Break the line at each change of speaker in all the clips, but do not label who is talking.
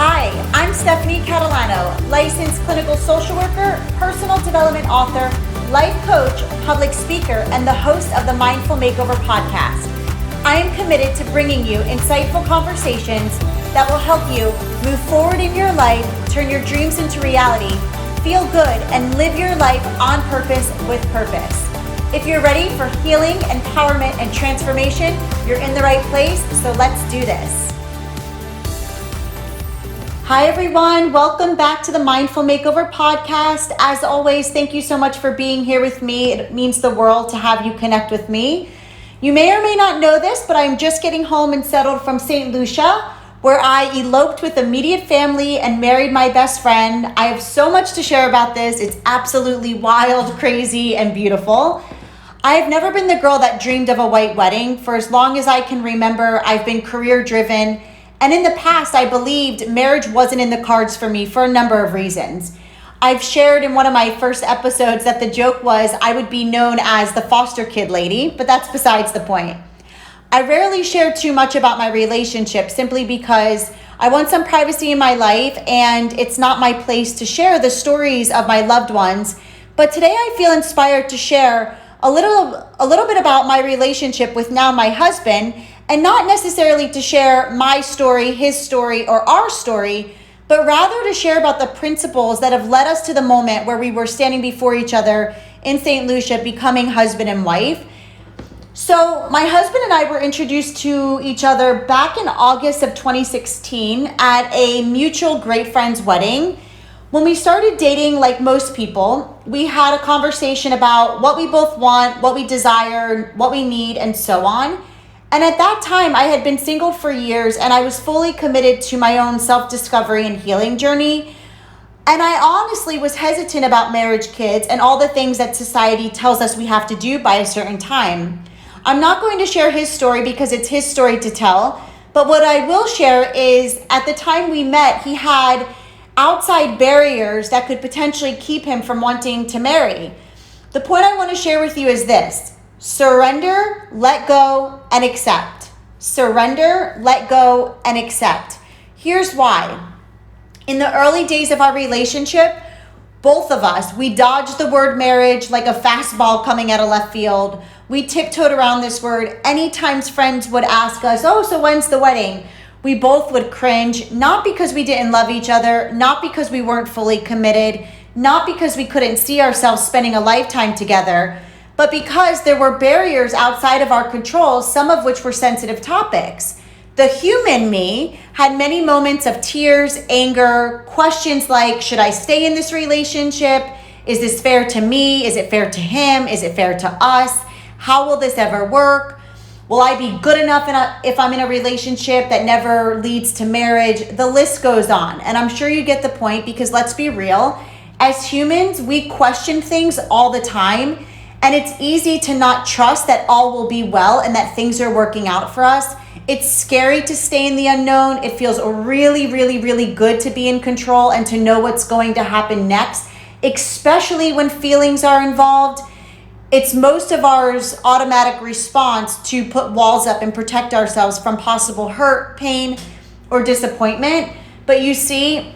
Hi, I'm Stephanie Catalano, licensed clinical social worker, personal development author, life coach, public speaker, and the host of the Mindful Makeover podcast. I am committed to bringing you insightful conversations that will help you move forward in your life, turn your dreams into reality, feel good, and live your life on purpose with purpose. If you're ready for healing, empowerment, and transformation, you're in the right place, so let's do this. Hi everyone, welcome back to the Mindful Makeover podcast. As always, thank you so much for being here with me. It means the world to have you connect with me. You may or may not know this, but I'm just getting home and settled from St. Lucia, where I eloped with immediate family and married my best friend. I have so much to share about this. It's absolutely wild, crazy, and beautiful. I've never been the girl that dreamed of a white wedding. For as long as I can remember, I've been career driven. And in the past, I believed marriage wasn't in the cards for me for a number of reasons. I've shared in one of my first episodes that the joke was I would be known as the foster kid lady, but that's besides the point. I rarely share too much about my relationship simply because I want some privacy in my life and it's not my place to share the stories of my loved ones. But today I feel inspired to share a little bit about my relationship with now my husband, and not necessarily to share my story, his story, or our story, but rather to share about the principles that have led us to the moment where we were standing before each other in St. Lucia, becoming husband and wife. So my husband and I were introduced to each other back in August of 2016 at a mutual great friend's wedding. When we started dating, like most people, we had a conversation about what we both want, what we desire, what we need, and so on. And at that time, I had been single for years and I was fully committed to my own self-discovery and healing journey. And I honestly was hesitant about marriage, kids, and all the things that society tells us we have to do by a certain time. I'm not going to share his story because it's his story to tell. But what I will share is at the time we met, he had outside barriers that could potentially keep him from wanting to marry. The point I want to share with you is this. Surrender, let go, and accept. Surrender, let go, and accept. Here's why. In the early days of our relationship, both of us, we dodged the word marriage like a fastball coming out of left field. We tiptoed around this word. Anytime friends would ask us, oh, so when's the wedding? We both would cringe, not because we didn't love each other, not because we weren't fully committed, not because we couldn't see ourselves spending a lifetime together, but because there were barriers outside of our control, some of which were sensitive topics. The human me had many moments of tears, anger, questions like, should I stay in this relationship? Is this fair to me? Is it fair to him? Is it fair to us? How will this ever work? Will I be good enough if I'm in a relationship that never leads to marriage? The list goes on. And I'm sure you get the point because let's be real. As humans, we question things all the time. And it's easy to not trust that all will be well and that things are working out for us. It's scary to stay in the unknown. It feels really, really, really good to be in control and to know what's going to happen next, especially when feelings are involved. It's most of ours automatic response to put walls up and protect ourselves from possible hurt, pain, or disappointment. But you see,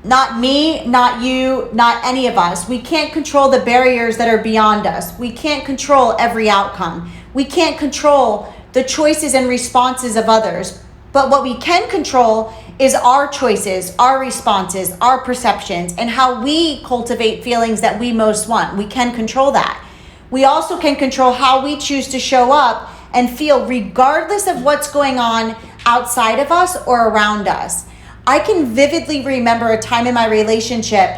not me, not you, not any of us. We can't control the barriers that are beyond us. We can't control every outcome. We can't control the choices and responses of others. But what we can control is our choices, our responses, our perceptions, and how we cultivate feelings that we most want. We can control that. We also can control how we choose to show up and feel regardless of what's going on outside of us or around us. I can vividly remember a time in my relationship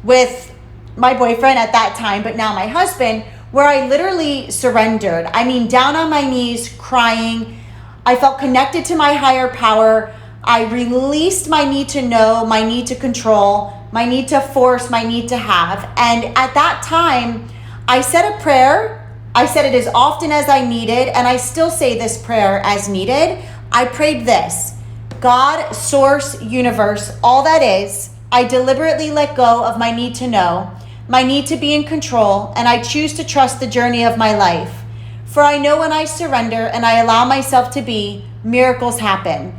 with my boyfriend at that time, but now my husband, where I literally surrendered. I mean, down on my knees, crying. I felt connected to my higher power. I released my need to know, my need to control, my need to force, my need to have. And at that time, I said a prayer. I said it as often as I needed, and I still say this prayer as needed. I prayed this. God, source, universe, all that is, I deliberately let go of my need to know, my need to be in control, and I choose to trust the journey of my life. For I know when I surrender and I allow myself to be, miracles happen.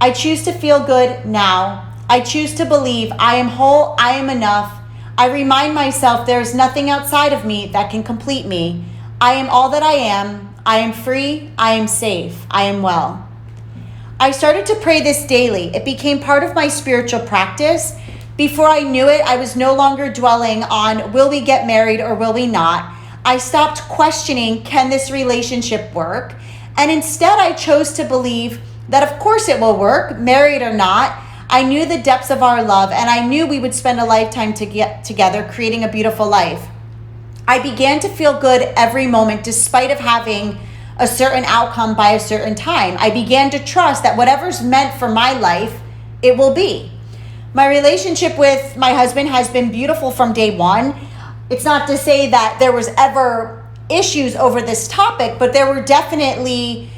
I choose to feel good now. I choose to believe I am whole, I am enough. I remind myself there is nothing outside of me that can complete me. I am all that I am free, I am safe, I am well. I started to pray this daily. It became part of my spiritual practice. Before I knew it, I was no longer dwelling on will we get married or will we not. I stopped questioning, can this relationship work? And instead I chose to believe that of course it will work, married or not. I knew the depths of our love, and I knew we would spend a lifetime together creating a beautiful life. I began to feel good every moment despite of having a certain outcome by a certain time. I began to trust that whatever's meant for my life, it will be. My relationship with my husband has been beautiful from day one. It's not to say that there was ever issues over this topic, but there were definitely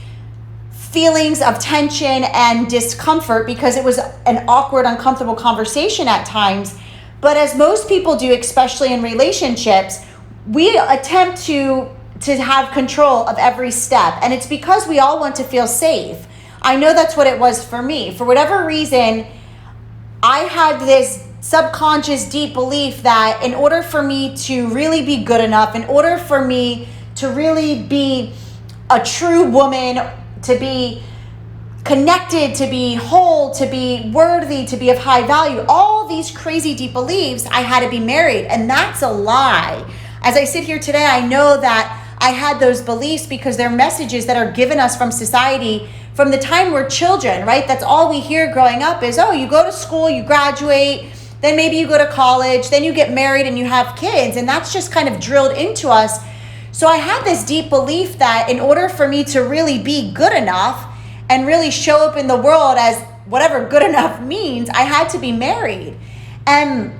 feelings of tension and discomfort because it was an awkward, uncomfortable conversation at times. But as most people do, especially in relationships, we attempt to have control of every step. And it's because we all want to feel safe. I know that's what it was for me. For whatever reason, I had this subconscious deep belief that in order for me to really be good enough, in order for me to really be a true woman, to be connected, to be whole, to be worthy, to be of high value, all these crazy deep beliefs, I had to be married. And that's a lie. As I sit here today, I know that I had those beliefs because they're messages that are given us from society from the time we're children, right? That's all we hear growing up is, oh, you go to school, you graduate, then maybe you go to college, then you get married and you have kids. And that's just kind of drilled into us. So I had this deep belief that in order for me to really be good enough and really show up in the world as whatever good enough means, I had to be married. And,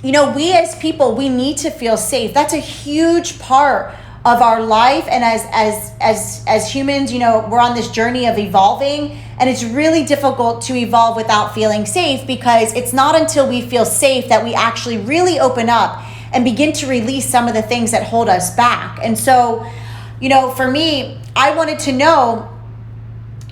you know, we as people, we need to feel safe. That's a huge part of our life. And as humans, you know, we're on this journey of evolving, and it's really difficult to evolve without feeling safe, because it's not until we feel safe that we actually really open up and begin to release some of the things that hold us back. And so, you know, for me, I wanted to know,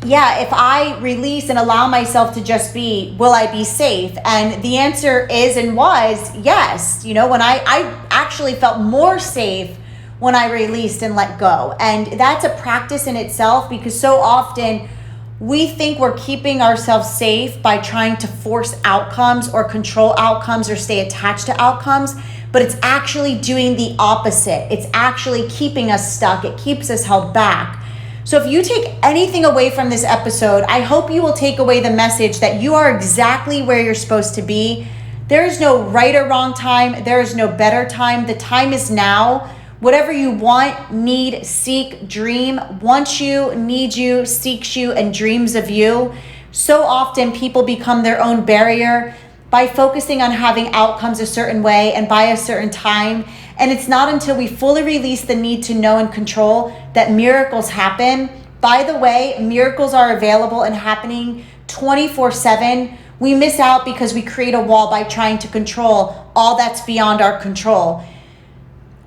if I release and allow myself to just be, will I be safe? And the answer is and was yes. You know, when I actually felt more safe when I released and let go. And that's a practice in itself, because so often we think we're keeping ourselves safe by trying to force outcomes or control outcomes or stay attached to outcomes, but it's actually doing the opposite. It's actually keeping us stuck. It keeps us held back. So if you take anything away from this episode, I hope you will take away the message that you are exactly where you're supposed to be. There is no right or wrong time. There is no better time. The time is now. Whatever you want, need, seek, dream, wants you, needs you, seeks you, and dreams of you. So often people become their own barrier by focusing on having outcomes a certain way and by a certain time. And it's not until we fully release the need to know and control that miracles happen. By the way, miracles are available and happening 24/7. We miss out because we create a wall by trying to control all that's beyond our control.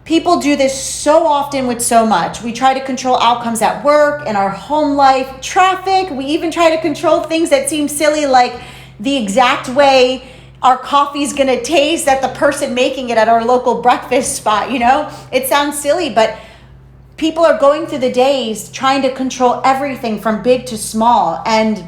People do this so often with so much. We try to control outcomes at work, in our home life, traffic. We even try to control things that seem silly, like the exact way our coffee's gonna taste that the person making it at our local breakfast spot, you know? It sounds silly, but people are going through the days trying to control everything from big to small. And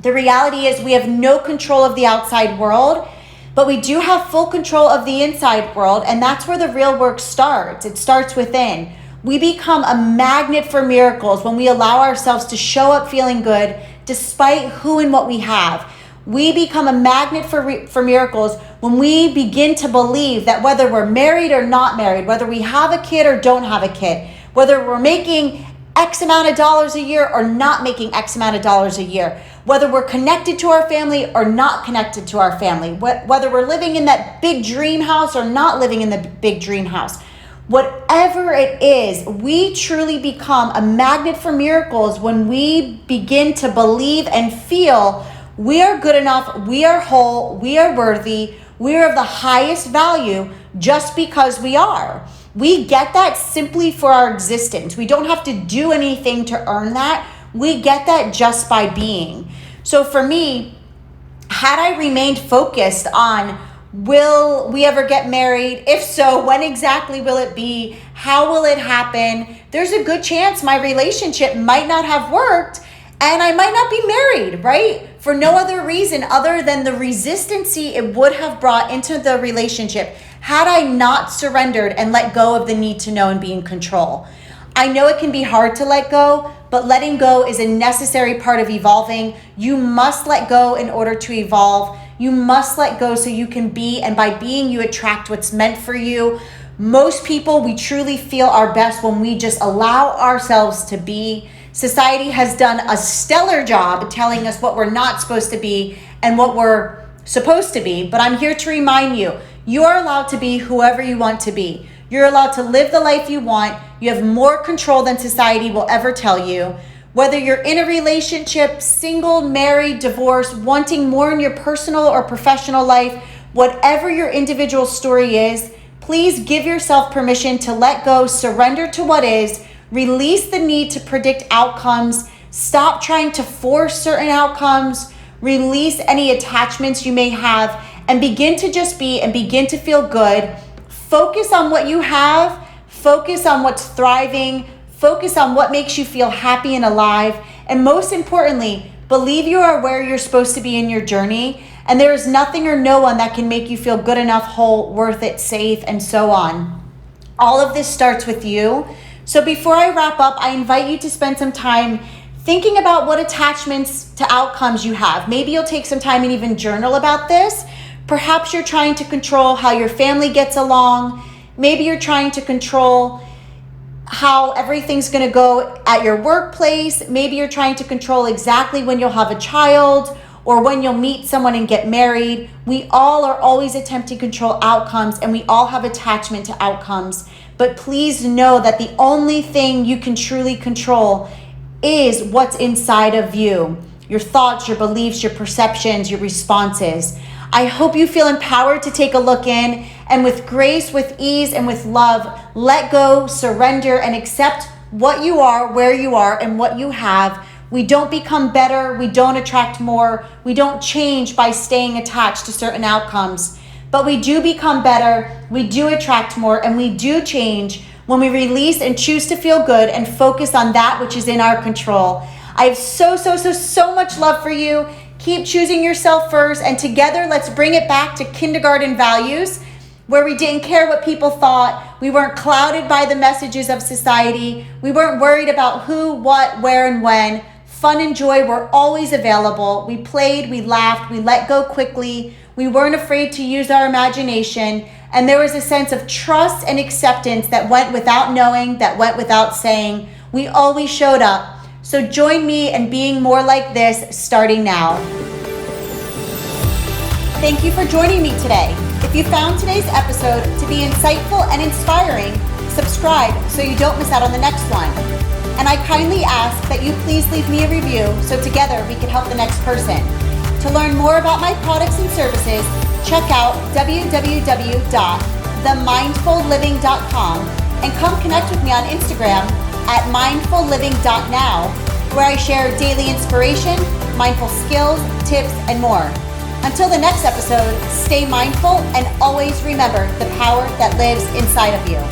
the reality is we have no control of the outside world, but we do have full control of the inside world, and that's where the real work starts. It starts within. We become a magnet for miracles when we allow ourselves to show up feeling good despite who and what we have. We become a magnet for miracles when we begin to believe that whether we're married or not married, whether we have a kid or don't have a kid, whether we're making X amount of dollars a year or not making X amount of dollars a year, whether we're connected to our family or not connected to our family, whether we're living in that big dream house or not living in the big dream house, whatever it is, we truly become a magnet for miracles when we begin to believe and feel we are good enough, we are whole, we are worthy, we are of the highest value just because we are. We get that simply for our existence. We don't have to do anything to earn that. We get that just by being. So for me, had I remained focused on, will we ever get married? If so, when exactly will it be? How will it happen? There's a good chance my relationship might not have worked and I might not be married, right? For no other reason other than the resistancy it would have brought into the relationship had I not surrendered and let go of the need to know and be in control. I know it can be hard to let go, but letting go is a necessary part of evolving. You must let go in order to evolve. You must let go so you can be, and by being, you attract what's meant for you. Most people, we truly feel our best when we just allow ourselves to be. Society has done a stellar job telling us what we're not supposed to be and what we're supposed to be. But I'm here to remind you, you are allowed to be whoever you want to be. You're allowed to live the life you want. You have more control than society will ever tell you. Whether you're in a relationship, single, married, divorced, wanting more in your personal or professional life, whatever your individual story is, please give yourself permission to let go, surrender to what is, release the need to predict outcomes, stop trying to force certain outcomes, release any attachments you may have, and begin to just be and begin to feel good. Focus on what you have, focus on what's thriving, focus on what makes you feel happy and alive, and most importantly, believe you are where you're supposed to be in your journey, and there is nothing or no one that can make you feel good enough, whole, worth it, safe, and so on. All of this starts with you. So before I wrap up, I invite you to spend some time thinking about what attachments to outcomes you have. Maybe you'll take some time and even journal about this. Perhaps you're trying to control how your family gets along. Maybe you're trying to control how everything's going to go at your workplace. Maybe you're trying to control exactly when you'll have a child or when you'll meet someone and get married. We all are always attempting to control outcomes, and we all have attachment to outcomes. But please know that the only thing you can truly control is what's inside of you. Your thoughts, your beliefs, your perceptions, your responses. I hope you feel empowered to take a look in, and with grace, with ease, and with love, let go, surrender, and accept what you are, where you are, and what you have. We don't become better. We don't attract more. We don't change by staying attached to certain outcomes. But we do become better, we do attract more, and we do change when we release and choose to feel good and focus on that which is in our control. I have so much love for you. Keep choosing yourself first, and together let's bring it back to kindergarten values, where we didn't care what people thought. We weren't clouded by the messages of society. We weren't worried about who, what, where, and when. Fun and joy were always available. We played, we laughed, we let go quickly. We weren't afraid to use our imagination, and there was a sense of trust and acceptance that went without knowing, that went without saying. We always showed up. So join me in being more like this starting now. Thank you for joining me today. If you found today's episode to be insightful and inspiring, subscribe so you don't miss out on the next one. And I kindly ask that you please leave me a review so together we can help the next person. To learn more about my products and services, check out www.themindfulliving.com and come connect with me on Instagram at mindfulliving.now, where I share daily inspiration, mindful skills, tips, and more. Until the next episode, stay mindful and always remember the power that lives inside of you.